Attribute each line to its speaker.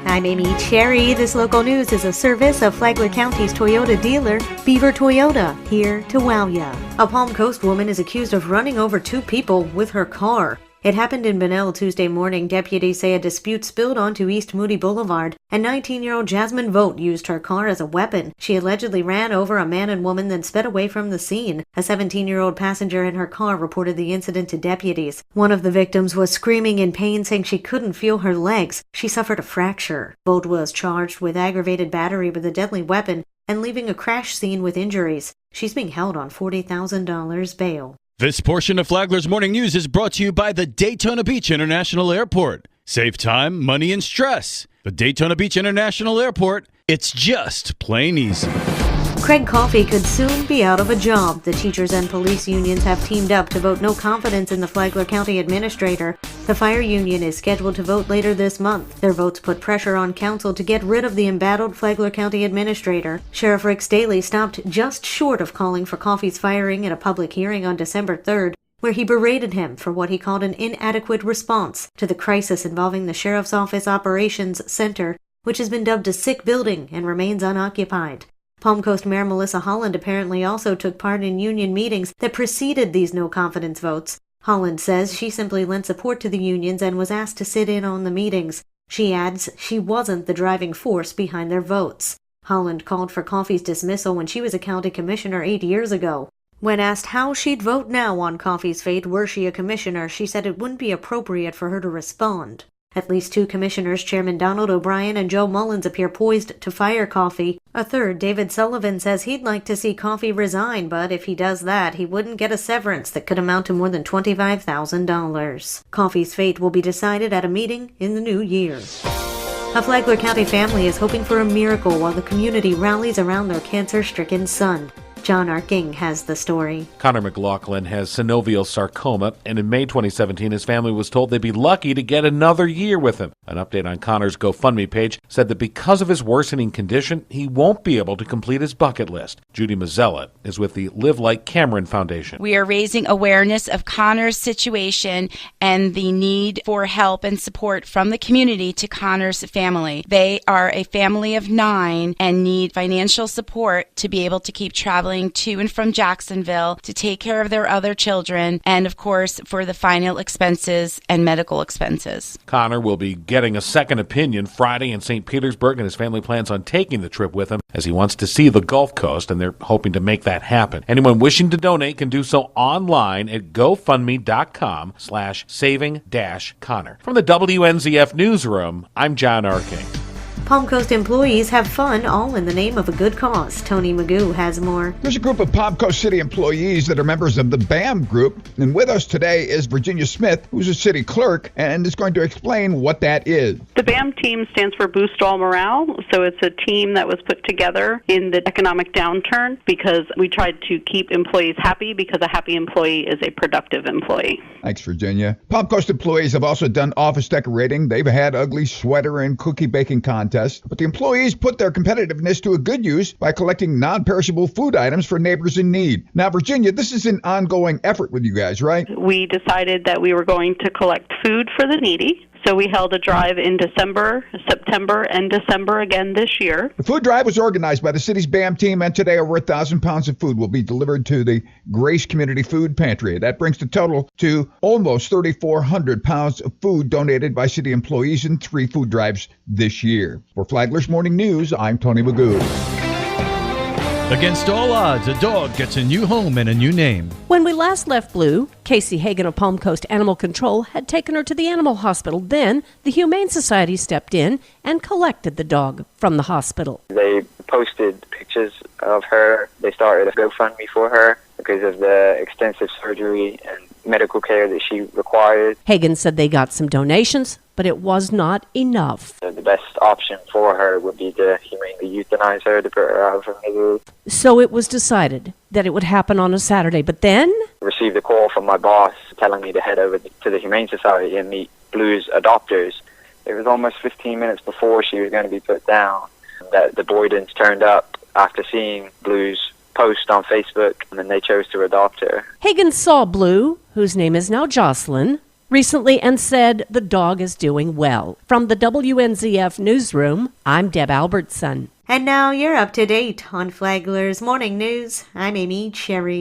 Speaker 1: I'm Amy Cherry. This local news is a service of Flagler County's Toyota dealer, Beaver Toyota, here to wow ya. A Palm Coast woman is accused of running over two people with her car. It happened in Bunnell Tuesday morning. Deputies say a dispute spilled onto East Moody Boulevard, and 19-year-old Jasmine Vogt used her car as a weapon. She allegedly ran over a man and woman, then sped away from the scene. A 17-year-old passenger in her car reported the incident to deputies. One of the victims was screaming in pain, saying she couldn't feel her legs. She suffered a fracture. Vogt was charged with aggravated battery with a deadly weapon and leaving a crash scene with injuries. She's being held on $40,000 bail.
Speaker 2: This portion of Flagler's Morning News is brought to you by the Daytona Beach International Airport. Save time, money, and stress. The Daytona Beach International Airport, it's just plain easy.
Speaker 1: Craig Coffey could soon be out of a job. The teachers and police unions have teamed up to vote no confidence in the Flagler County administrator. The fire union is scheduled to vote later this month. Their votes put pressure on council to get rid of the embattled Flagler County administrator. Sheriff Rick Staley stopped just short of calling for Coffey's firing at a public hearing on December 3rd, where he berated him for what he called an inadequate response to the crisis involving the Sheriff's Office Operations Center, which has been dubbed a sick building and remains unoccupied. Palm Coast Mayor Melissa Holland apparently also took part in union meetings that preceded these no-confidence votes. Holland says she simply lent support to the unions and was asked to sit in on the meetings. She adds she wasn't the driving force behind their votes. Holland called for Coffey's dismissal when she was a county commissioner 8 years ago. When asked how she'd vote now on Coffey's fate were she a commissioner, she said it wouldn't be appropriate for her to respond. At least two commissioners, Chairman Donald O'Brien and Joe Mullins, appear poised to fire Coffey. A third, David Sullivan, says he'd like to see Coffey resign, but if he does that, he wouldn't get a severance that could amount to more than $25,000. Coffey's fate will be decided at a meeting in the new year. A Flagler County family is hoping for a miracle while the community rallies around their cancer-stricken son. John Arking has the story.
Speaker 3: Connor McLaughlin has synovial sarcoma, and in May 2017, his family was told they'd be lucky to get another year with him. An update on Connor's GoFundMe page said that because of his worsening condition, he won't be able to complete his bucket list. Judy Mazzella is with the Live Like Cameron Foundation.
Speaker 4: We are raising awareness of Connor's situation and the need for help and support from the community to Connor's family. They are a family of 9 and need financial support to be able to keep traveling to and from Jacksonville to take care of their other children and, of course, for the final expenses and medical expenses.
Speaker 3: Connor will be getting a second opinion Friday in St. Petersburg, and his family plans on taking the trip with him as he wants to see the Gulf Coast, and they're hoping to make that happen. Anyone wishing to donate can do so online at GoFundMe.com/saving-Connor. From the WNZF Newsroom, I'm John Arking.
Speaker 1: Palm Coast employees have fun, all in the name of a good cause. Tony Magoo has more.
Speaker 5: There's a group of Palm Coast City employees that are members of the BAM group. And with us today is Virginia Smith, who's a city clerk, and is going to explain what that is.
Speaker 6: The BAM team stands for Boost All Morale. So it's a team that was put together in the economic downturn because we tried to keep employees happy, because a happy employee is a productive employee.
Speaker 5: Thanks, Virginia. Palm Coast employees have also done office decorating. They've had ugly sweater and cookie baking contests. But the employees put their competitiveness to a good use by collecting non-perishable food items for neighbors in need. Now, Virginia, this is an ongoing effort with you guys, right?
Speaker 6: We decided that we were going to collect food for the needy. So we held a drive in December, September, and December again this year.
Speaker 5: The food drive was organized by the city's BAM team, and today over 1,000 pounds of food will be delivered to the Grace Community Food Pantry. That brings the total to almost 3,400 pounds of food donated by city employees in 3 food drives this year. For Flagler's Morning News, I'm Tony Magoo.
Speaker 2: Against all odds, a dog gets a new home and a new name.
Speaker 7: When we last left Blue, Casey Hagan of Palm Coast Animal Control had taken her to the animal hospital. Then the Humane Society stepped in and collected the dog from the hospital.
Speaker 8: They posted pictures of her. They started a GoFundMe for her because of the extensive surgery and medical care that she required.
Speaker 7: Hagan said they got some donations, but it was not enough.
Speaker 8: The best option for her would be to humanely euthanize her, to put her out of her misery.
Speaker 7: So it was decided that it would happen on a Saturday, but then
Speaker 8: received a call from my boss telling me to head over to the Humane Society and meet Blue's adopters. It was almost 15 minutes before she was going to be put down that the Boydens turned up after seeing Blue's post on Facebook, and then they chose to adopt her.
Speaker 7: Hagan saw Blue, whose name is now Jocelyn, recently and said the dog is doing well. From the WNZF newsroom, I'm Deb Albertson.
Speaker 1: And now you're up to date on Flagler's Morning News. I'm Amy Cherry.